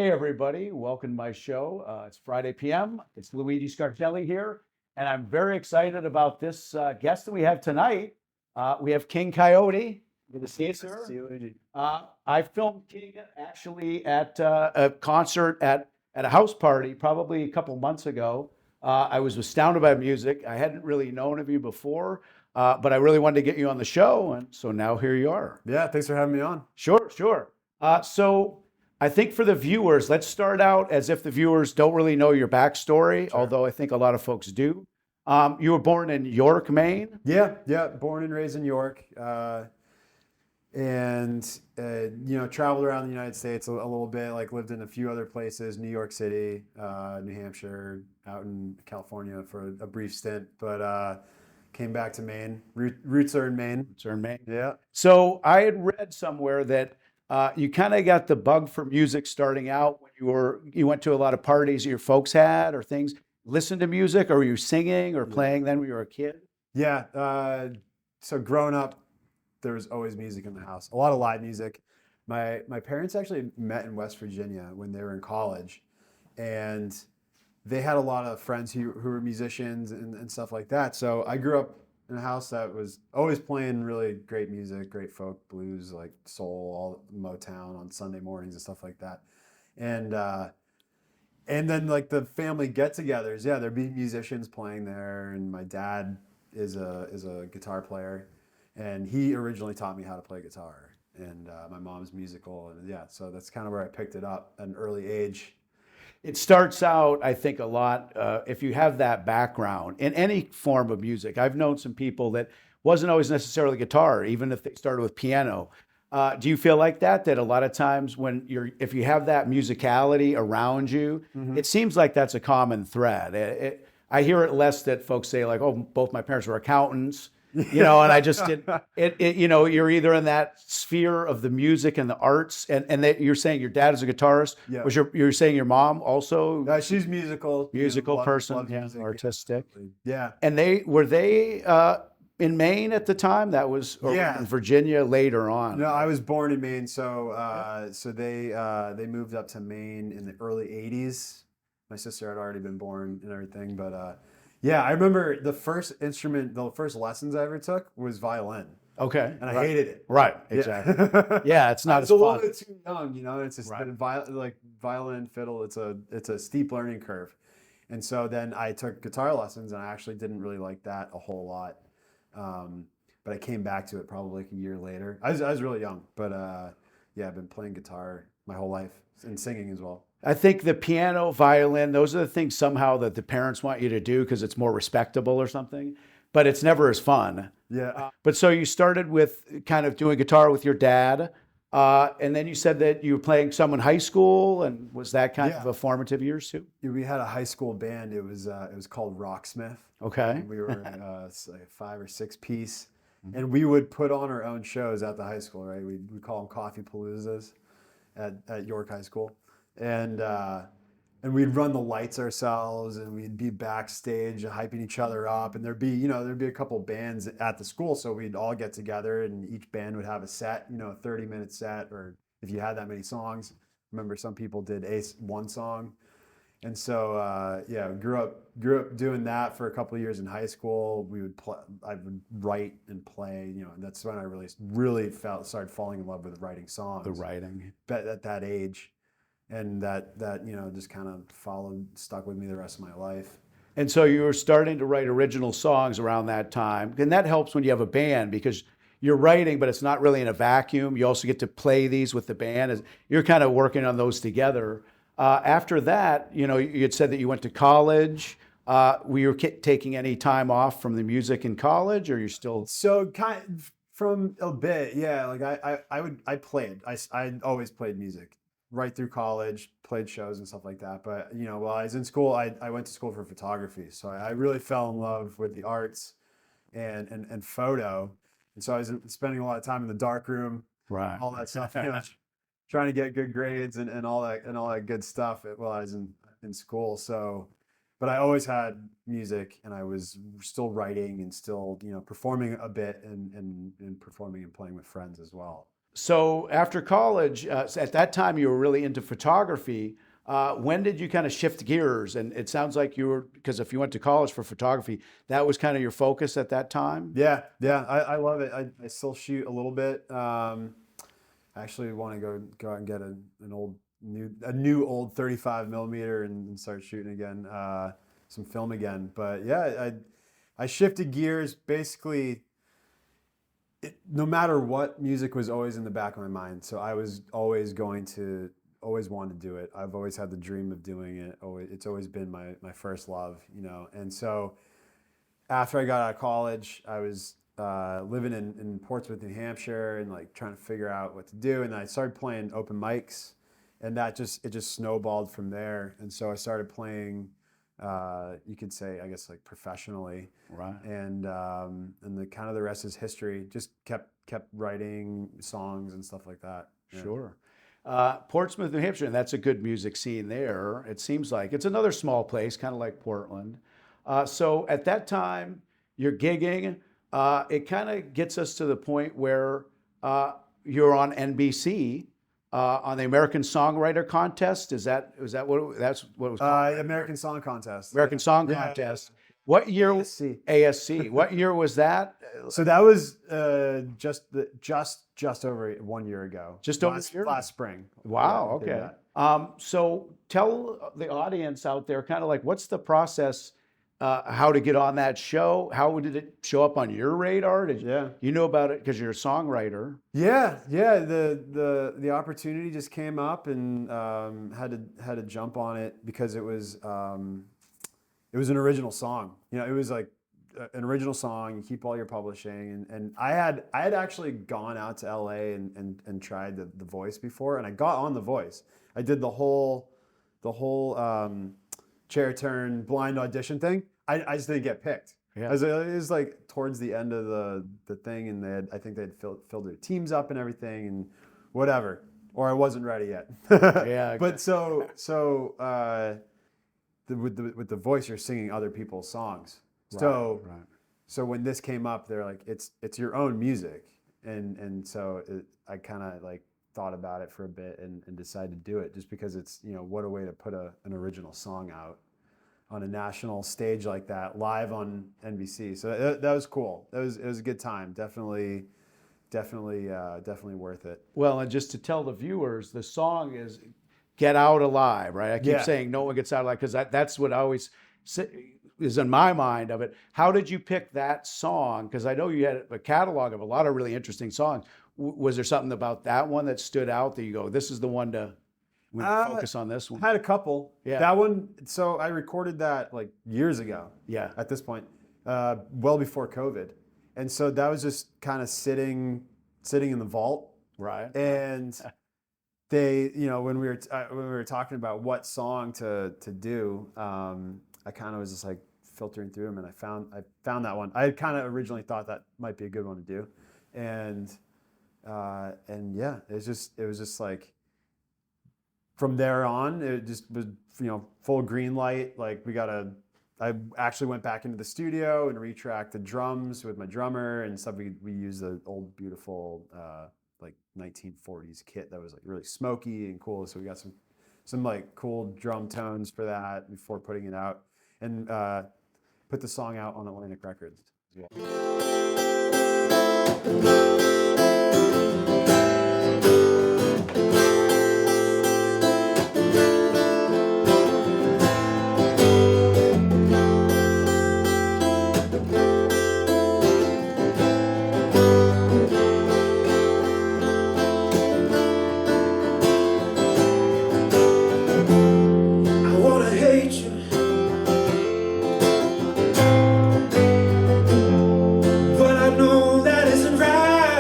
Hey everybody, welcome to my show. It's Friday PM. It's Luigi Scarcelli here, and I'm very excited about this guest that we have tonight. We have King Coyote. Good to see you, sir. See you, Luigi. I filmed King actually at a concert at a house party probably a couple months ago. I was astounded by music. I hadn't really known of you before, but I really wanted to get you on the show, and so now here you are. Yeah, thanks for having me on. Sure. So I think for the viewers, let's start out as if the viewers don't really know your backstory, Sure. although I think a lot of folks do. You were born in York, Maine. Yeah. Born and raised in York, and traveled around the United States a little bit. Like lived in a few other places: New York City, New Hampshire, out in California for a brief stint. But came back to Maine. Roots are in Maine. So in Maine. Yeah. So I had read somewhere that you kind of got the bug for music starting out when you went to a lot of parties your folks had or things. Listen to music, or were you singing or playing then when you were a kid? Yeah. So growing up, there was always music in the house. A lot of live music. My parents actually met in West Virginia when they were in college, and they had a lot of friends who were musicians and stuff like that. So I grew up in a house that was always playing really great music, great folk, blues, like soul, all Motown on Sunday mornings and stuff like that. And and then like the family get-togethers, yeah, there'd be musicians playing there, and my dad is a guitar player, and he originally taught me how to play guitar. And my mom's musical, and yeah, so that's kind of where I picked it up at an early age. It starts out, I think, a lot if you have that background in any form of music. I've known some people that wasn't always necessarily guitar, even if they started with piano. Do you feel like that? That a lot of times when if you have that musicality around you, Hmm. it seems like that's a common thread. I hear it less that folks say like, "Oh, both my parents were accountants," and I just did it. You're either in that sphere of the music and the arts, and you're saying your dad is a guitarist. Yeah. You're saying your mom also She's musical. musical person, Loves yeah, music. artistic. Yeah. And they in Maine at the time? That was or Yeah. in Virginia later on. No, I was born in Maine, so they moved up to Maine in the early '80s. My sister had already been born and everything, but yeah, I remember the first lessons I ever took was violin, Okay, and I right. hated it. Right, Yeah. exactly. Yeah, it's I not was as a little fun. bit too young, It's just Right. like violin, fiddle. It's a steep learning curve, and so then I took guitar lessons, and I actually didn't really like that a whole lot. But I came back to it probably like a year later. I was really young, but yeah, I've been playing guitar my whole life and singing as well. I think the piano, violin, those are the things somehow that the parents want you to do because it's more respectable or something, but it's never as fun. Yeah. But so you started with kind of doing guitar with your dad, and then you said that you were playing some in high school, and was that kind of Yeah. a formative years too? We had a high school band. It was called Rocksmith. Okay. And we were like a 5 or 6 piece, and we would put on our own shows at the high school. Right, we call them coffee paloozas at York High School, and and we'd run the lights ourselves, and we'd be backstage hyping each other up, and there'd be a couple bands at the school, so we'd all get together, and each band would have a set, a 30-minute set, or if you had that many songs. Remember, some people did one song. And so, yeah, grew up doing that for a couple of years in high school. I would write and play, and that's when I really started falling in love with writing songs. The writing. But at that age, and that just kind of stuck with me the rest of my life. And so you were starting to write original songs around that time. And that helps when you have a band because you're writing, but it's not really in a vacuum. You also get to play these with the band. You're kind of working on those together. After that, you had said that you went to college. Were you taking any time off from the music in college, or you're still? So kind of from a bit, yeah. Like I always played music right through college, played shows and stuff like that. But while I was in school, I went to school for photography, so I really fell in love with the arts and photo, and so I was spending a lot of time in the dark room, Right. all that stuff, trying to get good grades and all that good stuff while I was in school. So, but I always had music, and I was still writing and still performing a bit and performing and playing with friends as well. So after college, at that time you were really into photography. When did you kind of shift gears? And it sounds like you were, because if you went to college for photography, that was kind of your focus at that time. Yeah, yeah, I love it. I still shoot a little bit. I actually want to go out and get a new old 35 millimeter and start shooting again, some film again. But yeah, I shifted gears basically. No matter what, music was always in the back of my mind. So I was always always wanted to do it. I've always had the dream of doing it. It's always been my first love, you know. And so after I got out of college, I was living in Portsmouth, New Hampshire, and like trying to figure out what to do. And I started playing open mics, and it just snowballed from there. And so I started playing, you could say, I guess, like professionally. Right. And the kind of the rest is history. Just kept writing songs and stuff like that. Yeah. Sure. Portsmouth, New Hampshire, and that's a good music scene there. It seems like it's another small place, kind of like Portland. So at that time, you're gigging. It kind of gets us to the point where you're on NBC on the American Songwriter Contest. Is that what that's what it was called? American Song Contest. American Song Contest. What year? ASC. ASC. What year was that? So that was just over 1 year ago. Just over a year? Last spring. Wow. Yeah, Okay. So tell the audience out there, kind of like, what's the process? How to get on that show? How did it show up on your radar? You know about it because you're a songwriter? Yeah. The opportunity just came up, and had to jump on it because it was an original song. You know, it was like an original song. You keep all your publishing, and I had actually gone out to LA and tried the Voice before, and I got on the Voice. I did the whole chair turn blind audition thing. I just didn't get picked. Yeah. It was like towards the end of the thing, and I think they'd filled their teams up and everything and whatever, or I wasn't ready yet. Yeah. But with the Voice, you're singing other people's songs. So Right. so when this came up, they're like, it's your own music, and so I kind of like thought about it for a bit and decided to do it just because it's, you know, what a way to put an original song out on a national stage like that, live on NBC. So that was cool. It was a good time. Definitely worth it. Well, and just to tell the viewers, the song is "Get Out Alive," right? I keep saying no one gets out alive because that's what I always is in my mind of it. How did you pick that song? Because I know you had a catalog of a lot of really interesting songs. Was there something about that one that stood out that you go, this is the one to focus on this one? I had a couple. Yeah. That one, so I recorded that like years ago. Yeah. At this point, well before COVID. And so that was just kind of sitting in the vault. Right. And they, you know, when we were talking about what song to do, I kind of was just like filtering through them, and I found that one. I had kind of originally thought that might be a good one to do. And yeah, it was just like, from there on, it just was, you know, full green light. Like I actually went back into the studio and retracked the drums with my drummer and stuff. We used the old beautiful like 1940s kit that was like really smoky and cool. So we got some like cool drum tones for that before putting it out, and put the song out on Atlantic Records as well. But I know that isn't right.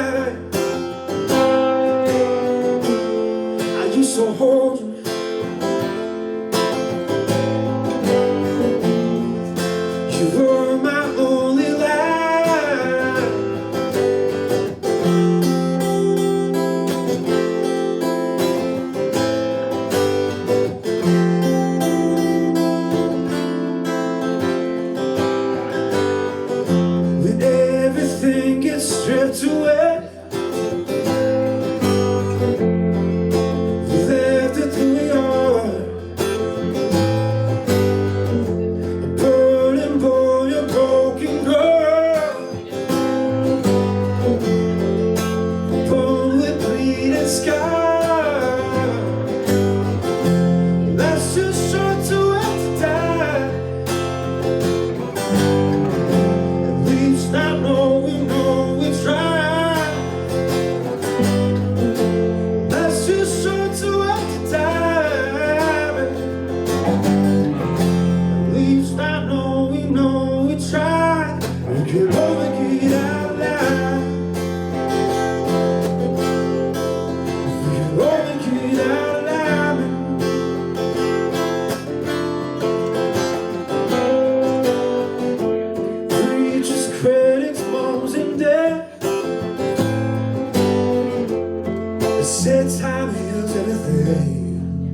said time heals everything.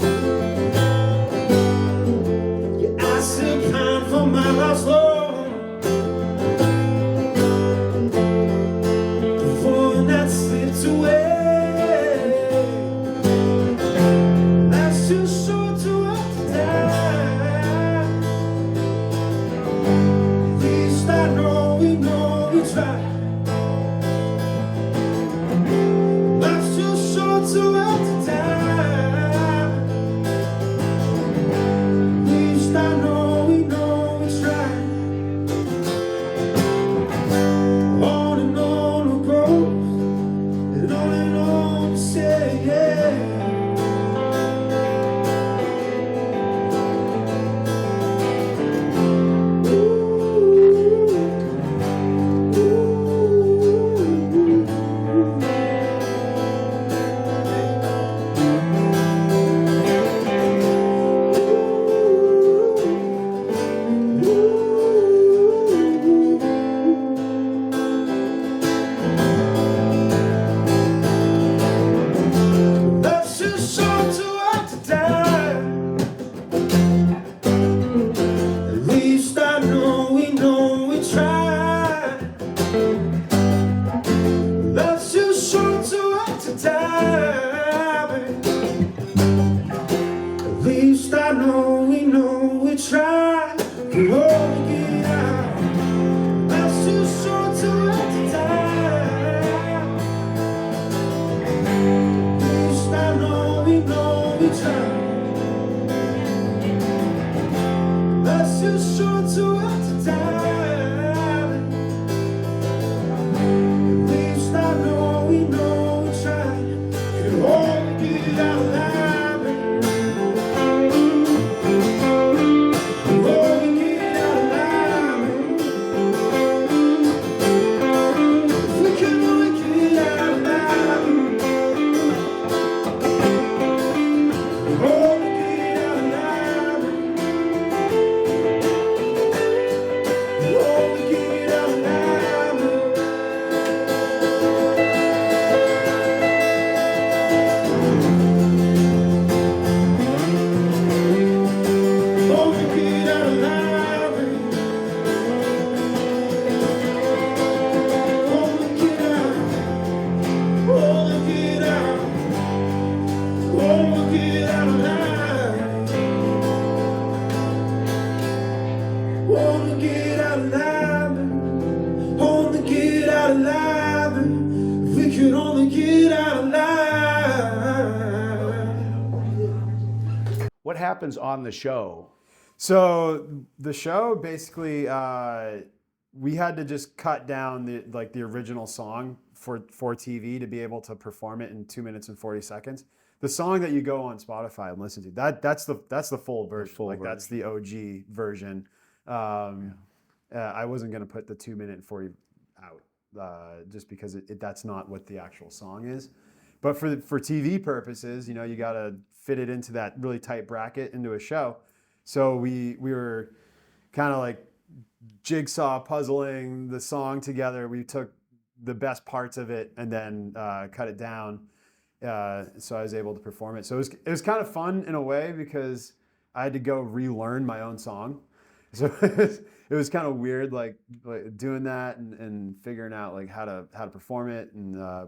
Yeah, I still pine for my lost love, the one that slipped away. Life's too short to have to die. At least I know we tried. Life's too short to have to die. At least I know we tried. On and on we go, and on we say, yeah. Life's too short to have to die. At least I know we tried. Life's too short to have to die. At least I know we tried. Can hold it out. Life's too short to have to die. At least I know we tried. Life's too short to have to die. At least I know we tried. Can hold it out alive. Can hold it out alive. If we can only get out alive. Hold it out alive. Hold it out alive. Hold it out alive. Hold it out. Hold it out. Hold it out alive. Wanna get out alive. Wanna get out alive. If we could only get out alive. What happens on the show? So the show basically, we had to just cut down the original song for TV to be able to perform it in 2 minutes and 40 seconds. The song that you go on Spotify and listen to, that's the full version. That's the OG version. I wasn't gonna put the 2 minute and 40 out just because that's not what the actual song is. But for TV purposes, you gotta fit it into that really tight bracket into a show. So we were kind of like jigsaw puzzling the song together. We took the best parts of it and then cut it down, so I was able to perform it. So it was kind of fun in a way because I had to go relearn my own song. So it was kind of weird, like doing that and figuring out like how to perform it,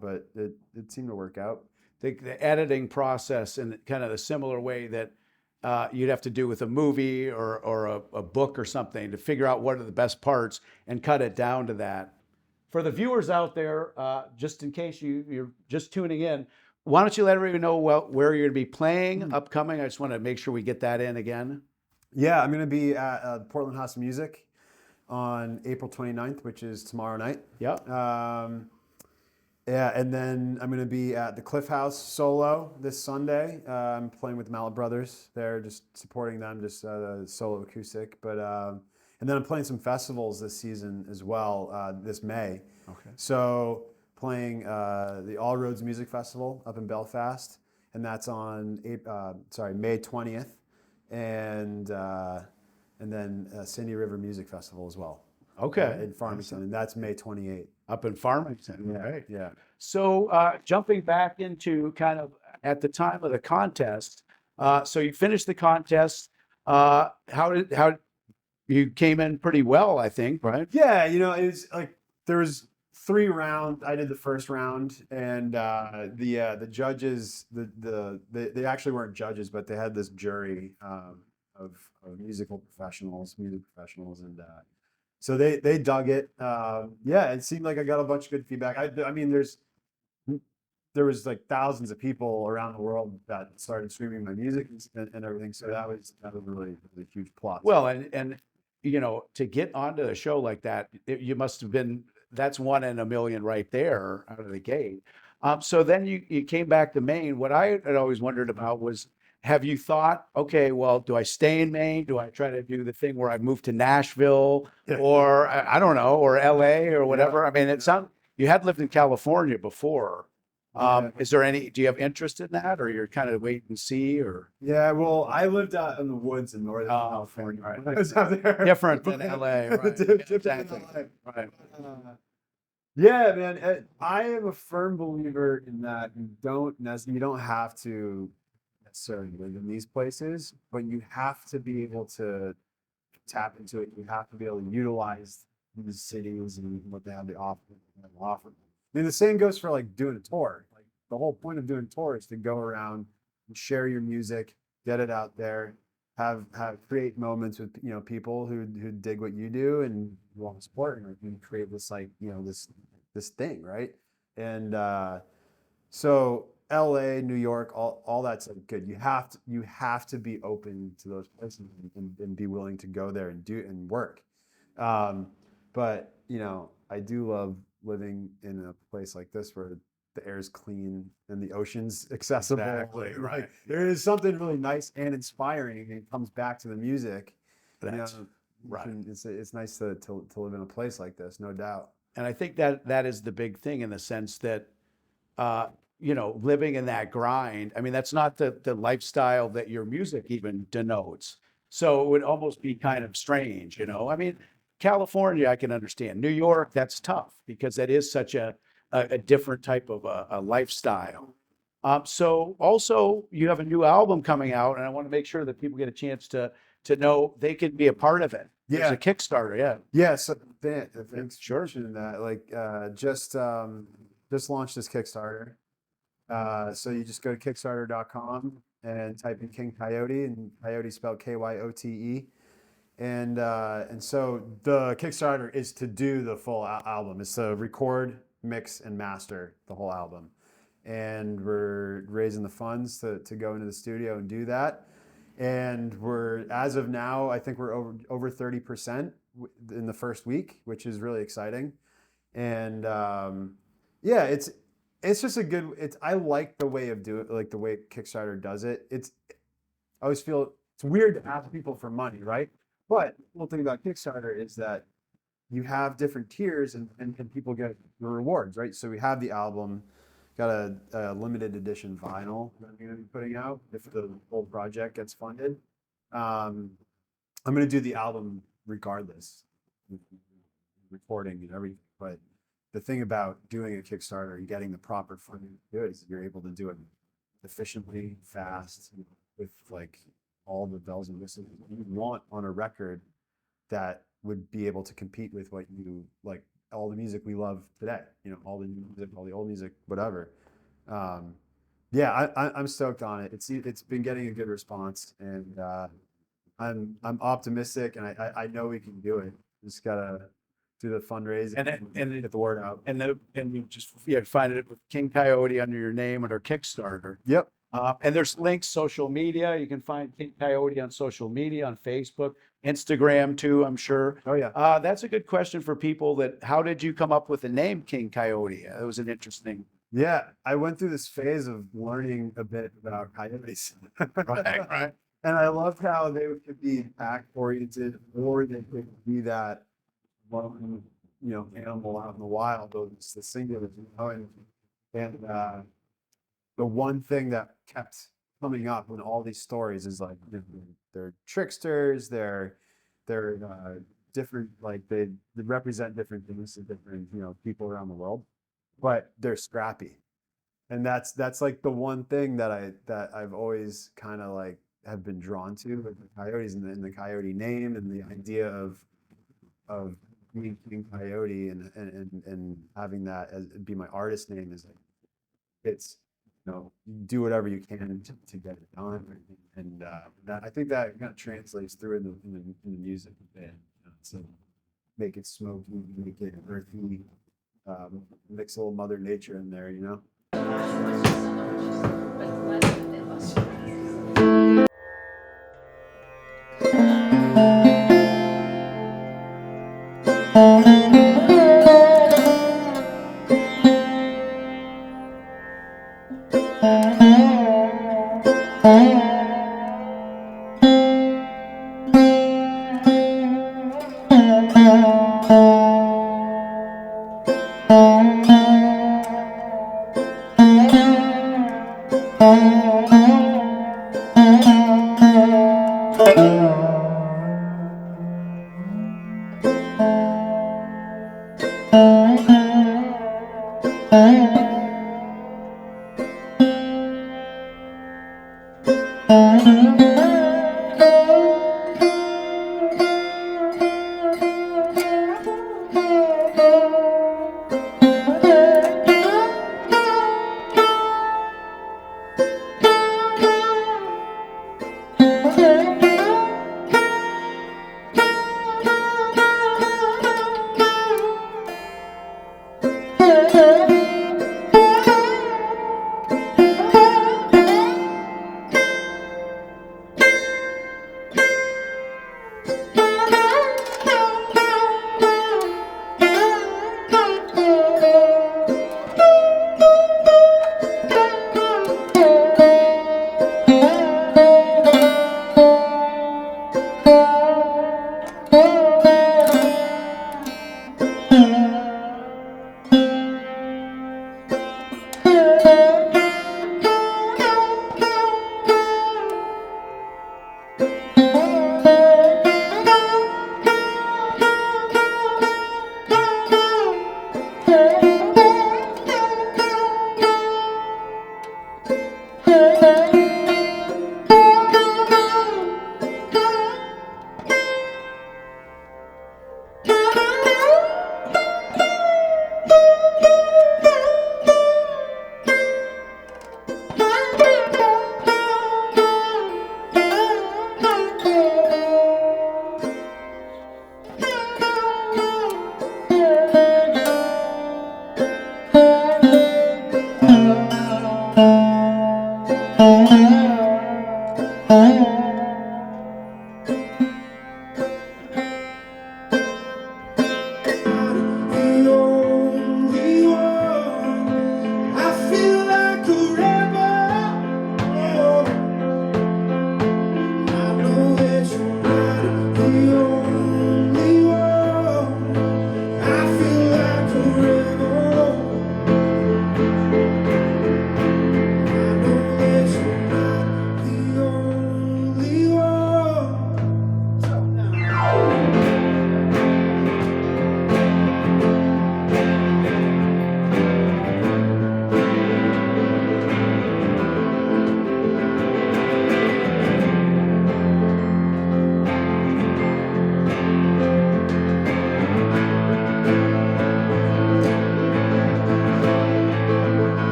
but it seemed to work out. The editing process in kind of the similar way that you'd have to do with a movie or a book or something to figure out what are the best parts and cut it down to that. For the viewers out there, just in case you're just tuning in, why don't you let everyone know where you're going to be playing upcoming? I just want to make sure we get that in again. Yeah, I'm going to be at the Portland House of Music on April 29th, which is tomorrow night. Yep. Yeah, and then I'm going to be at the Cliff House solo this Sunday. I'm playing with the Mallet Brothers there, just supporting them, just solo acoustic. But and then I'm playing some festivals this season as well, this May. Okay. So playing the All Roads Music Festival up in Belfast, and that's on May 20th, and then Sandy River Music Festival as well. Okay. in Farmington, and that's May 28th. Up in Farmington. Yeah, Right. yeah. So jumping back into kind of at the time of the contest, so you finished the contest. How you came in pretty well, I think, right? Yeah, it was like there was 3 rounds. I did the first round, and the judges, they actually weren't judges, but they had this jury of music professionals, and so they dug it. Yeah, it seemed like I got a bunch of good feedback. I mean, there was like thousands of people around the world that started streaming my music and everything. So that was really a huge plus. Well, and to get onto a show like that, you must have been, that's 1 in a million right there out of the gate. So then you came back to Maine. What I had always wondered about was, have you thought, okay, well, do I stay in Maine? Do I try to do the thing where I move to Nashville or I don't know, or LA or whatever? I mean, you had lived in California before. Is there do you have interest in that, or you're kind of wait and see, or? Yeah, well, I lived out in the woods in Northern California. Right. When I was out there. Different than LA, right? Exactly. Right. Yeah, man. I am a firm believer in that you don't have to necessarily live in these places, but you have to be able to tap into it. You have to be able to utilize these cities and what they have to offer. I mean, the same goes for like doing a tour. Like the whole point of doing a tour is to go around and share your music, get it out there, create moments with people who dig what you do and want to support and create this like this thing, right? And so LA, New York, all that's like good. You have to be open to those places and be willing to go there and do and work. But I do love living in a place like this where the air's clean and the ocean's accessible. Exactly, right. Like, there is something really nice and inspiring, and it comes back to the music. That's right. It's nice to live in a place like this, no doubt. And I think that is the big thing in the sense that, living in that grind. I mean, that's not the lifestyle that your music even denotes. So it would almost be kind of strange, I mean, California, I can understand. New York, that's tough because that is such a different type of a lifestyle. So also you have a new album coming out, and I want to make sure that people get a chance to know they can be a part of it. There's Yeah. a Kickstarter, yeah. Yeah, so thanks Sure. for mentioning that. Like just launched this Kickstarter. So you just go to Kickstarter.com and type in King Coyote, and Coyote spelled Kyote. And so the Kickstarter is to do the full album. It's to record, mix, and master the whole album. And we're raising the funds to go into the studio and do that. And as of now, I think we're over 30% in the first week, which is really exciting. And yeah, it's just I like the way of doing, like the way Kickstarter does it. I always feel it's weird to ask people for money, right? But the cool thing about Kickstarter is that you have different tiers and people get the rewards, right? So we have the album, got a limited edition vinyl that I'm going to be putting out if the whole project gets funded. I'm going to do the album regardless, recording and everything. But the thing about doing a Kickstarter and getting the proper funding to do it is you're able to do it efficiently, fast, with like all the bells and whistles you want on a record that would be able to compete with what you like, all the music we love today, all the new music, all the old music, whatever. Yeah, I'm stoked on it. It's been getting a good response, and I'm optimistic, and I know we can do it. Just gotta do the fundraising and get the word out. And you just find it with King Coyote under your name under Kickstarter. Yep. And there's links, social media. You can find King Coyote on social media, on Facebook, Instagram too, I'm sure. Oh yeah. That's a good question for people how did you come up with the name King Coyote? It was an interesting. Yeah, I went through this phase of learning a bit about coyotes. Right. And I loved how they could be pack oriented, or they could be that lone, animal out in the wild, though it's the singular, and the one thing that kept coming up in all these stories is like they're tricksters, they're different, like they represent different things to different, people around the world, but they're scrappy. And that's like the one thing that I've always kind of like have been drawn to with the Coyotes and the Coyote name and the idea of being King Coyote and having that as be my artist name is like it's you do whatever you can to get it done, and that I think that kind of translates through in the music a bit. So make it smoky, make it earthy, mix a little Mother Nature in there,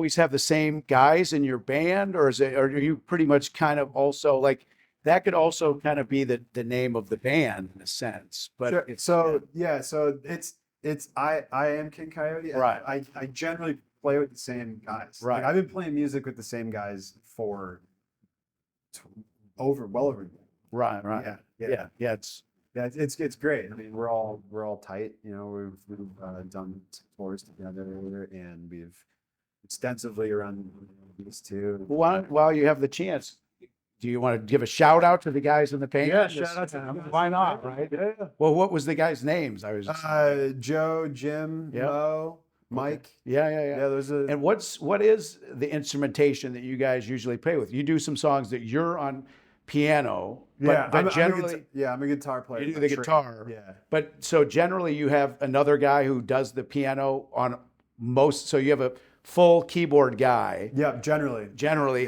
always have the same guys in your band, or or are you pretty much kind of also like that could also kind of be the name of the band in a sense, but Sure. it's So yeah, so it's I am King Coyote. And Right. I generally play with the same guys. Right. Like, I've been playing music with the same guys for well over a year. right, right. Yeah. It's Yeah, it's great. I mean, we're all tight. You know, we've done tours together, and we've extensively around these two. while you have the chance, do you want to give a shout out to the guys in the band? Yeah, shout out to them. Why not, right? Yeah. Well, what was the guys' names? I was Joe, Jim, Yep. Mo, Mike. yeah. Yeah, those are. And what is the instrumentation that you guys usually play with? You do some songs that you're on piano, but generally I'm a guitar player. you do the guitar. Yeah. But so generally you have another guy who does the piano on most, so you have a full keyboard guy Yeah, generally.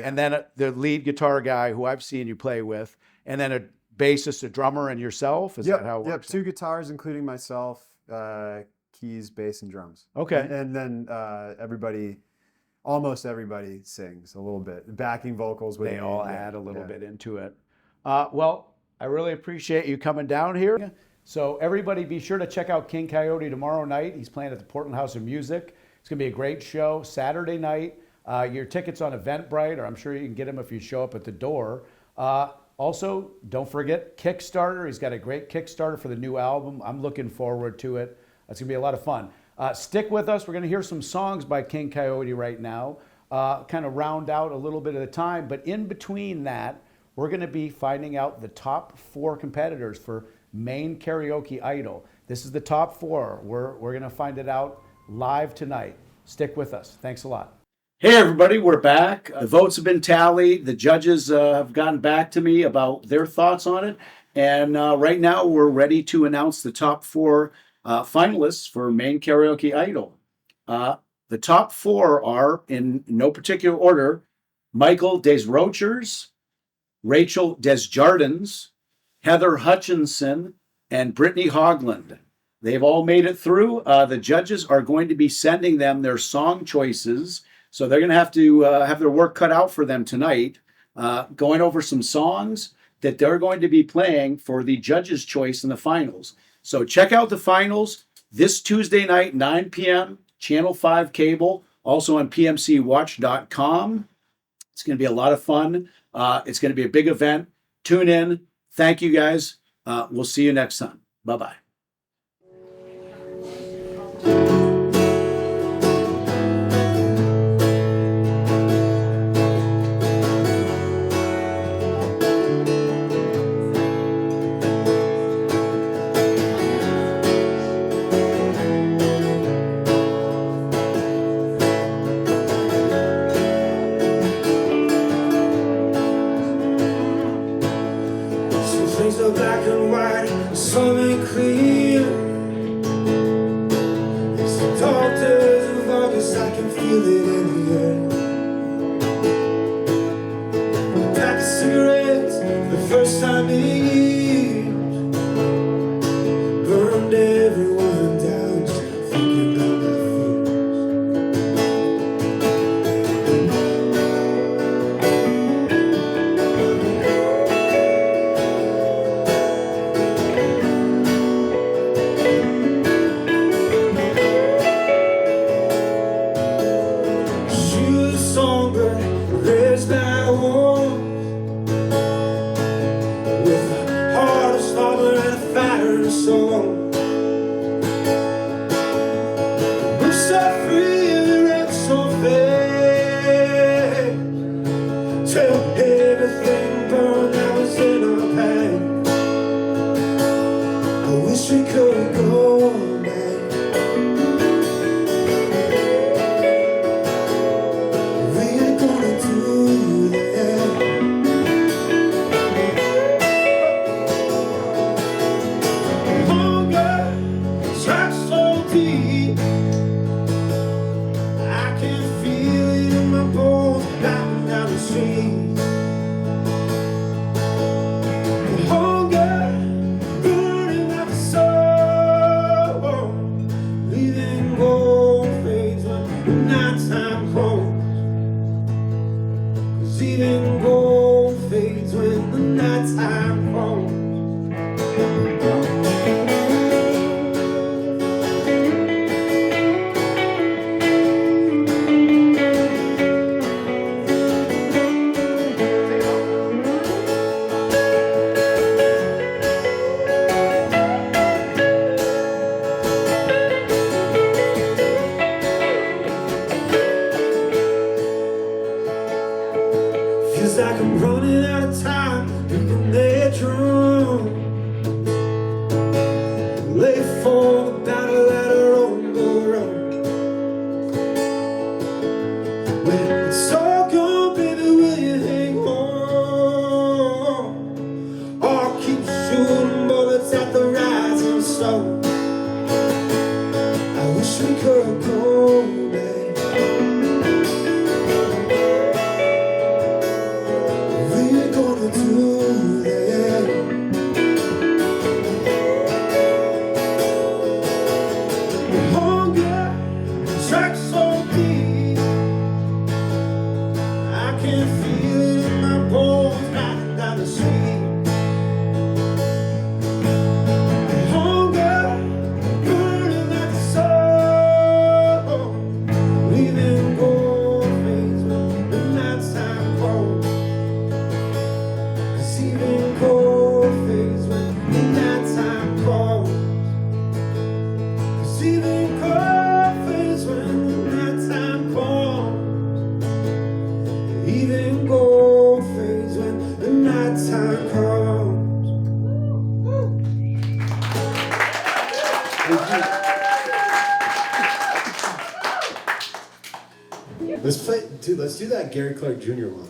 and then the lead guitar guy who I've seen you play with, and then a bassist, a drummer, and yourself. Is Yep, that how it yep. works? 2 guitars, including myself, keys, bass, and drums. Okay. And then almost everybody sings a little bit. Backing vocals with They me, all yeah, add a little yeah. bit into it. Well, I really appreciate you coming down here. So everybody be sure to check out King Coyote tomorrow night. He's playing at the Portland House of Music. It's going to be a great show. Saturday night. Your tickets on Eventbrite, or I'm sure you can get them if you show up at the door. Also, don't forget Kickstarter. He's got a great Kickstarter for the new album. I'm looking forward to it. It's going to be a lot of fun. Stick with us. We're going to hear some songs by King Coyote right now, kind of round out a little bit at a time. But in between that, we're going to be finding out the top 4 competitors for Maine Karaoke Idol. This is the top 4. We're going to find it out live tonight. Stick with us. Thanks a lot. Hey, everybody, we're back. The votes have been tallied. The judges have gotten back to me about their thoughts on it. And right now, we're ready to announce the top 4 finalists for Maine Karaoke Idol. The top 4 are, in no particular order, Michael Desrochers, Rachel Desjardins, Heather Hutchinson, and Brittany Hogland. They've all made it through. The judges are going to be sending them their song choices, so they're going to have their work cut out for them tonight, going over some songs that they're going to be playing for the judges' choice in the finals. So check out the finals this Tuesday night, 9 p.m., Channel 5 cable, also on pmcwatch.com. It's going to be a lot of fun. It's going to be a big event. Tune in. Thank you, guys. We'll see you next time. Bye-bye. Some things are black and white, some ain't clear. It's the dark days of August, I can feel it in the air. A pack of cigarettes, the first time in years. Burned everyone down, just thinking about my fears. She was a songbird raised by wolves, with a heart of stubborn and a fire in her soul. We're so free and we're so fast, till everything burned that was in our past. I wish we could go back. We ain't gonna do that. Hunger strikes so deep, I can feel it in my bones, knocking down the street. 'cause even gold fades when the nighttime comes. Feels like I'm running out of time in the bedroom. Late for the battle at our own door. When it's all gone, baby, will you hang on? Or keep shooting bullets at the rising sun? I wish we could go back. We're gonna do that. The hunger tracks so deep, I can feel it in my bones riding down the street. The hunger burning like the sun, leaving gold fades when the nighttime comes. 'Cause even gold fades when the nighttime comes. 'Cause even gold fades when the nighttime comes. Even gold fades when the nighttime comes. Let's play, dude. Let's do that Gary Clark Jr. one.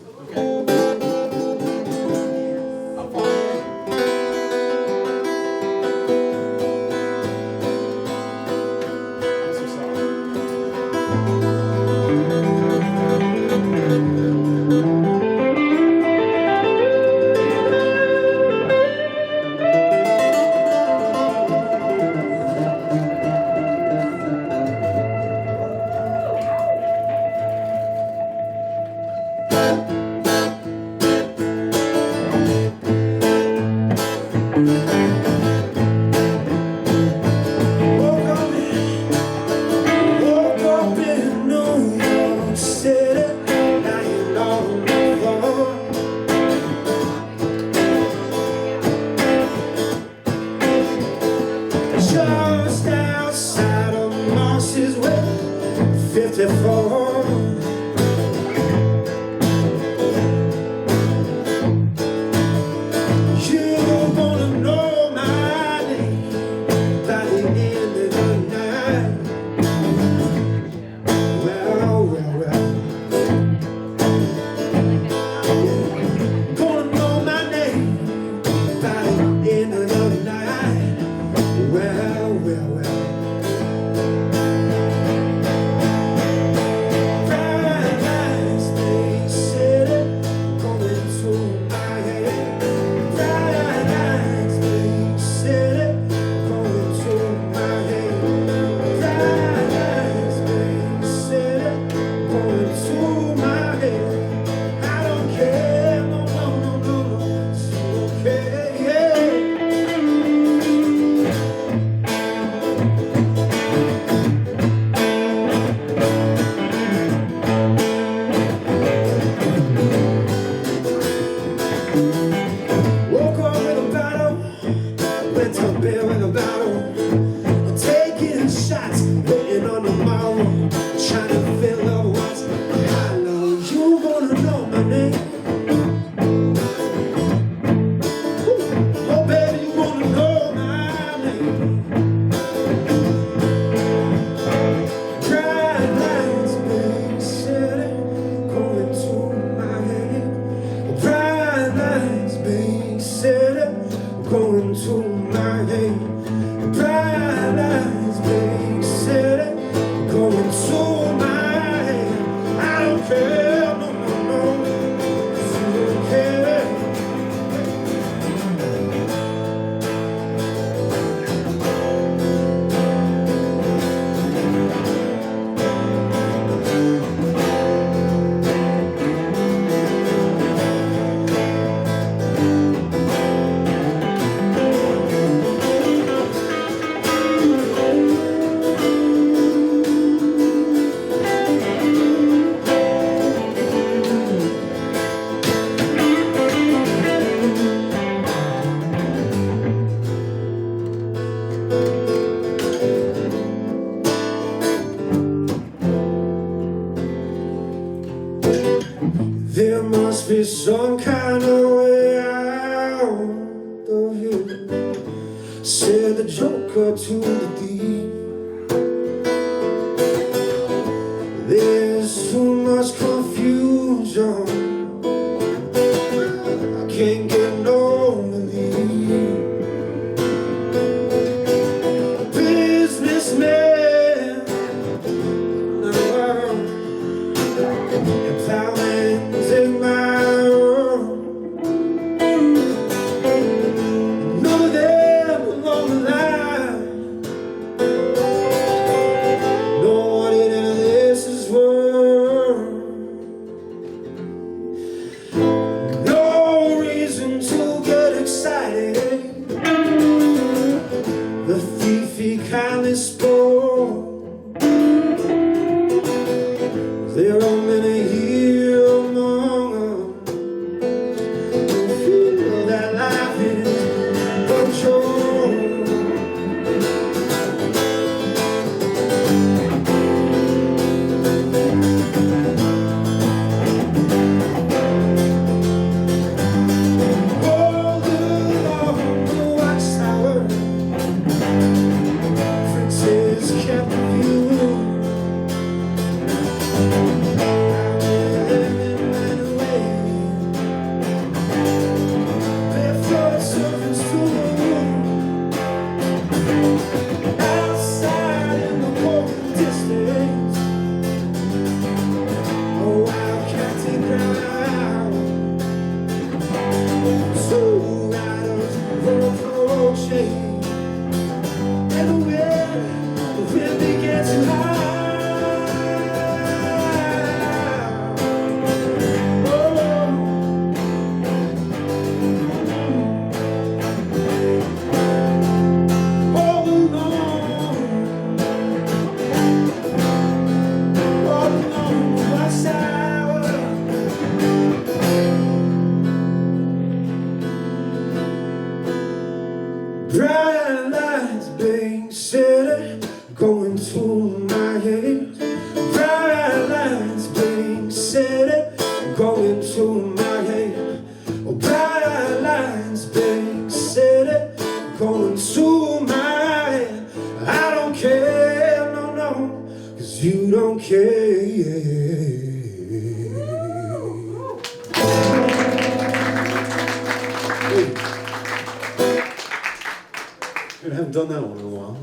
be some kind of way out of here, said the joker to the thief. There's too much confusion, I can't get no relief. Businessman, and plowman's in my room. None of them along the line know what any of this is worth. No reason to get excited. The thief he kindly spoke. There are many here among us who feel that life is a chore. All along the watchtower, Fritz's kept view. Outside in the cold distance, a wildcat in crowd. Two riders were approaching, and the wind began to howl. Bright lights being set, going to my head. Bright lights being set, going to my head. Oh, bright lights being set, going to my head. I don't care, no, no, 'cause you don't care. I haven't done that one in a while.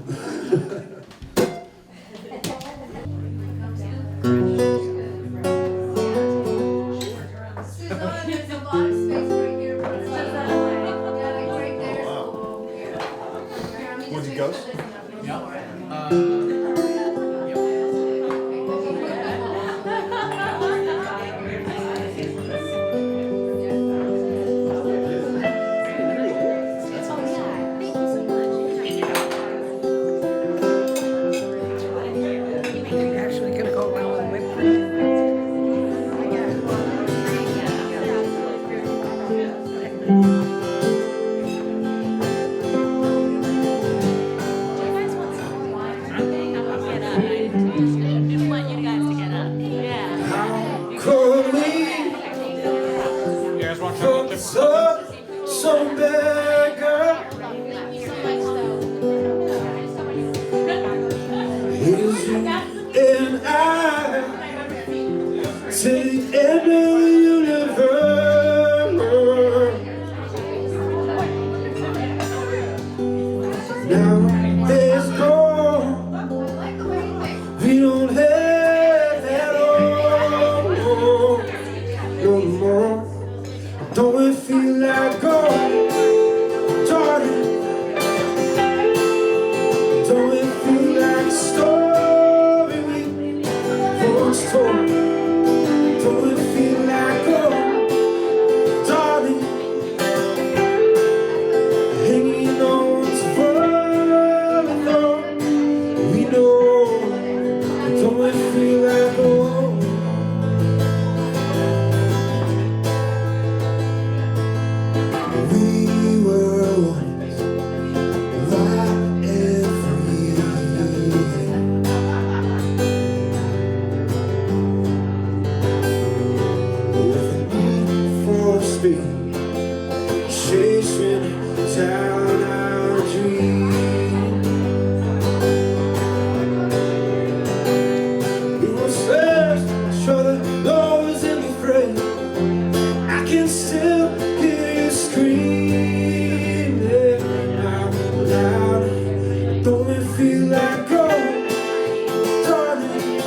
Was it Ghost? Actually gonna go around and whip cream. Could we focus up so bad, girl? Here's you and I to the end of the universe. Now there's gone, we don't have that all no more. Don't it feel like gold, darling? Don't it feel like a story we once told? Don't it feel like gold, darling? Hanging on to what we know. Don't it feel like gold? speed, chasing down our dream. We were first, sure that love wasn't afraid. I can still hear you screaming out loud. Don't it feel like gold, darling?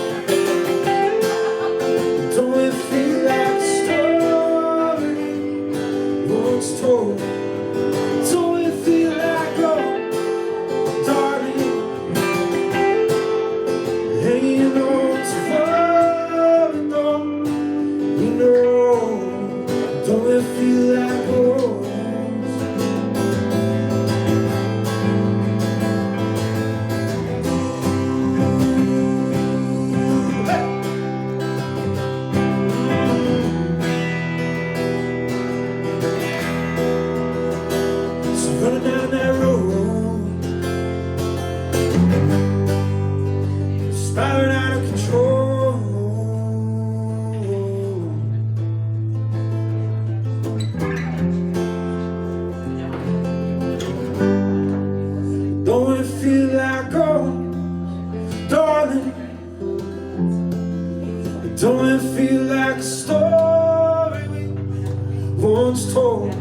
Don't it feel like a story once told? Don't it feel like gold, darling? Hanging on to what we know. Don't it feel like gold? So running down that road, spiraling out of control. Don't it feel like gold, darling? Don't it feel like a story we once told?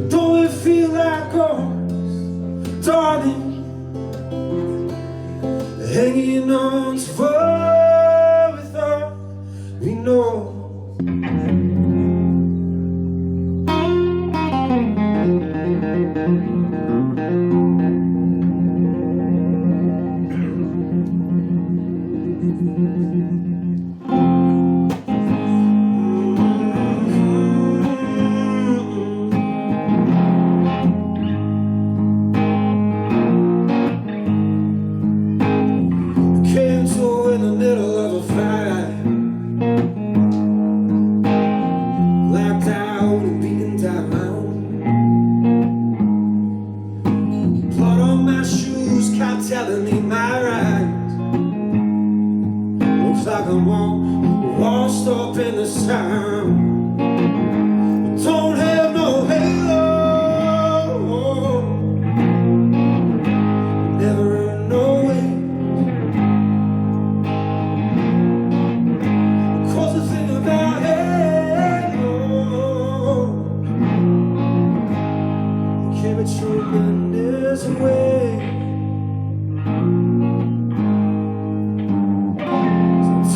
Don't it feel like gold, darling? Hanging on to what we thought we know. Came to in the middle of a fight, locked out and beaten down. Blood on my shoes, kept telling me my rights. Looks like I'm all lost up in the sound. Don't have no halo, never earned no way. Cause the thing about halo, it carry tremendous weight.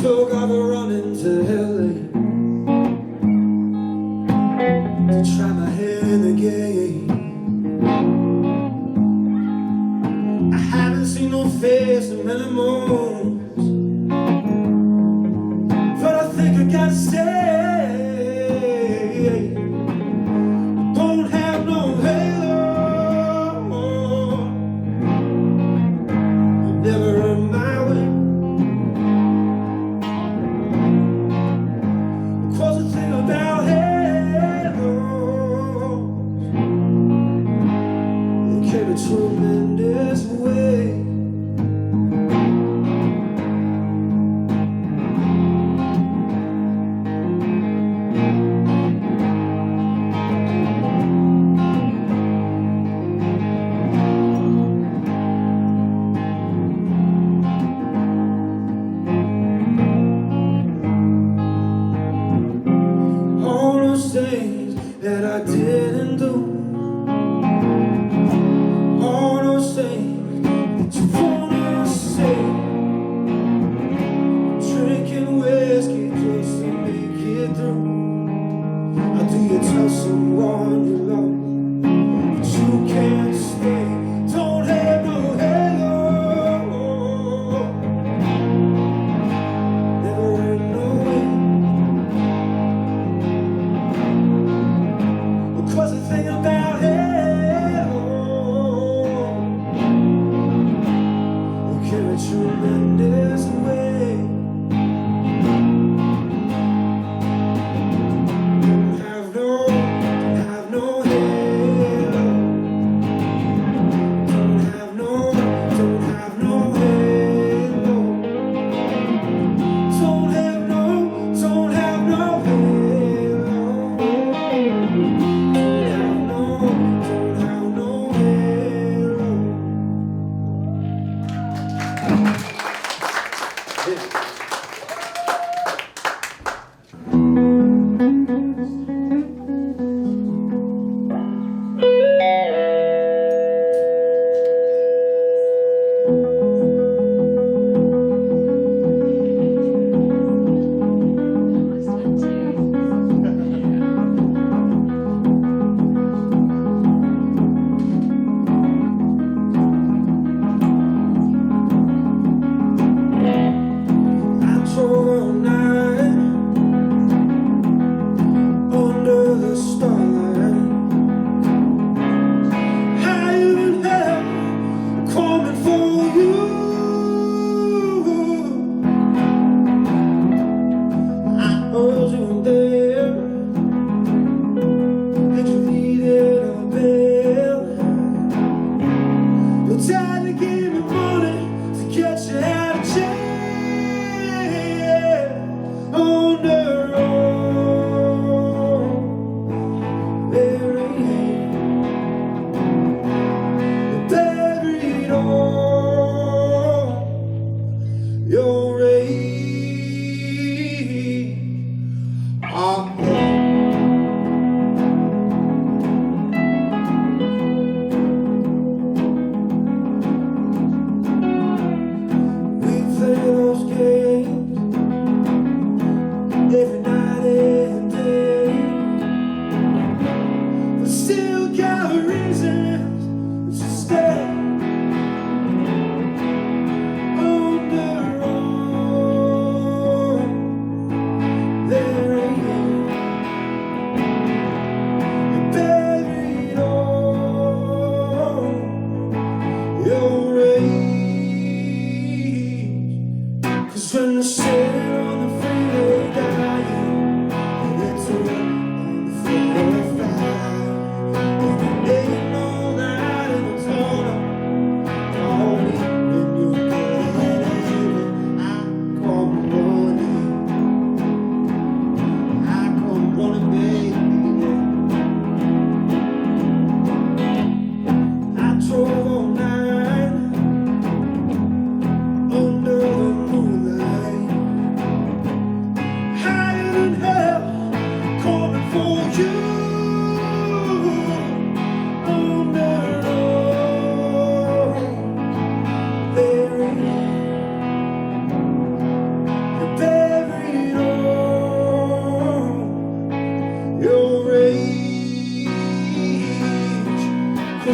So took off running to LA to try my hand in the game. I haven't seen no face in many moons, but I think I gotta stay. Don't have no halo, never earned my way. Cause the thing about halos, they carry tremendous weight. All those things that I didn't do, all those things that you wanna say, drinking whiskey just to make it through. How do you tell someone you love but you can't stay? Don't have no halo, never earned no way. Because the thing about halo, will carry tremendous weight. Have no halo.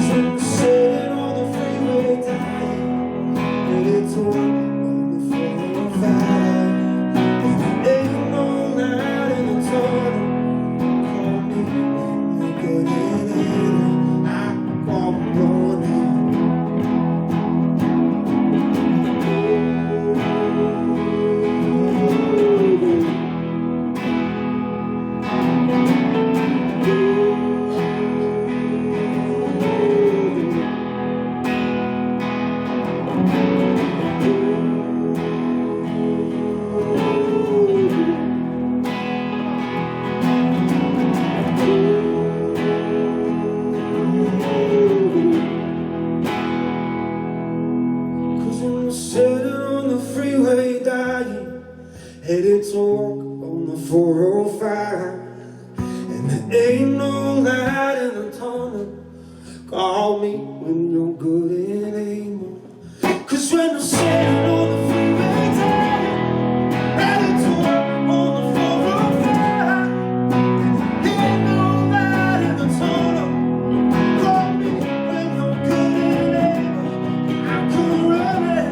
when we're sitting on the freeway dying, headed to on the 405. Ain't no light in the tunnel. Call me when you're good and evil. I come running. Sitting on the freeway dying, headed to work on the 405. And there ain't no light in the tunnel. Call me when you're good and able. 'Cause when I'm sitting on the freeway dying, headed to work on the 405. Ain't no light in the tunnel. Call me when you're good and able. I could run it.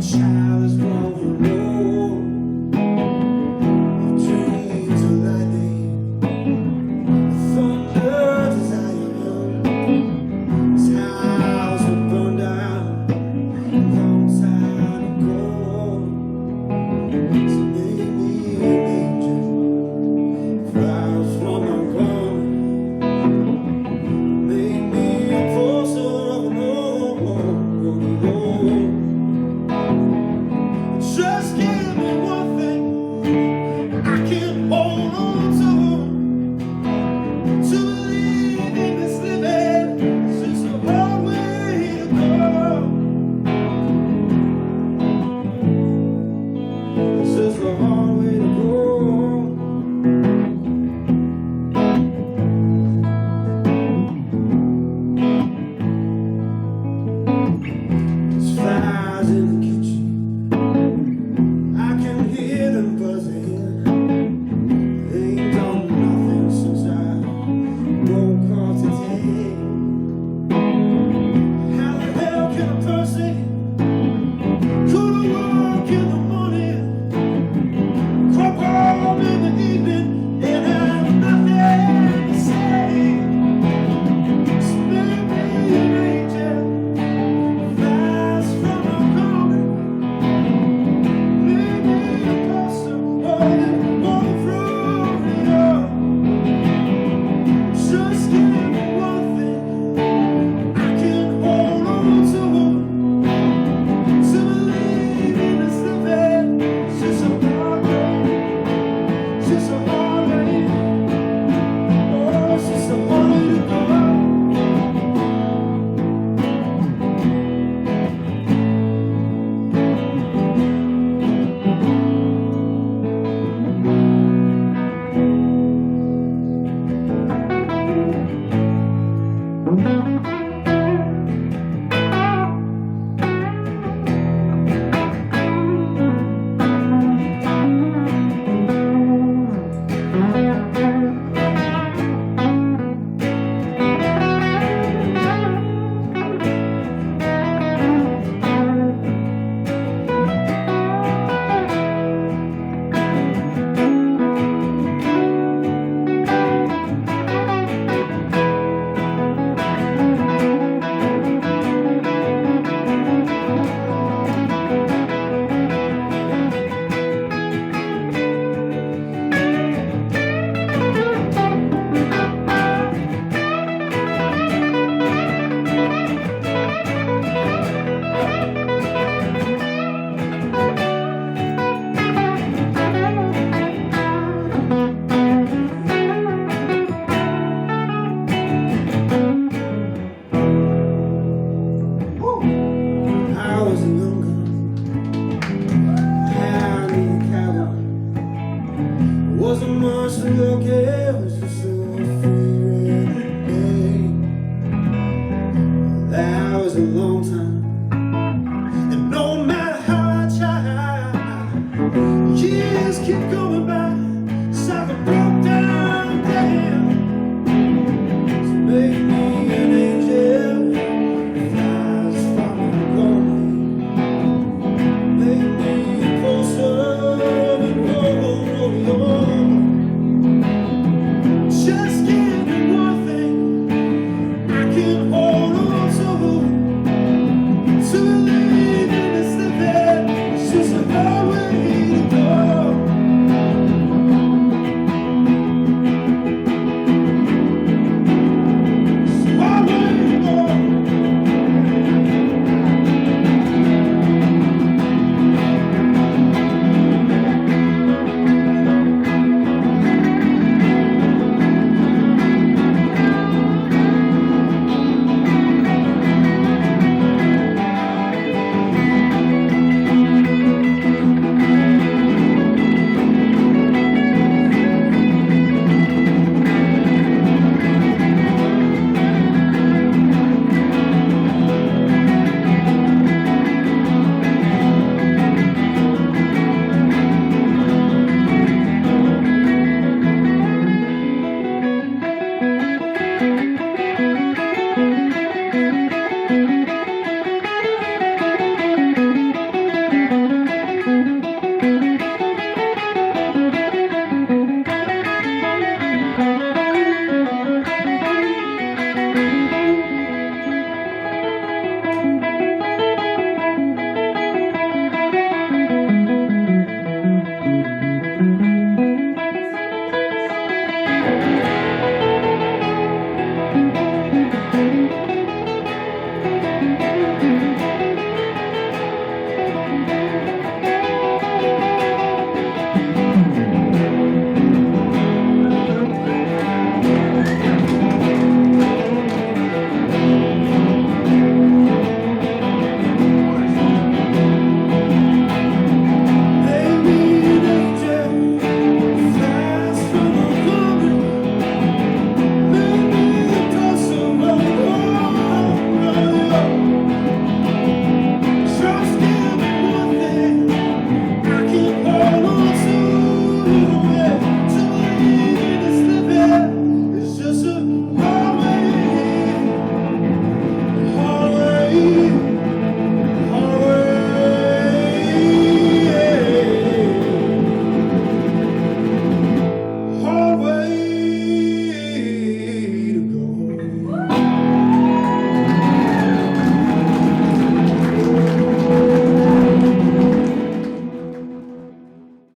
Child is born.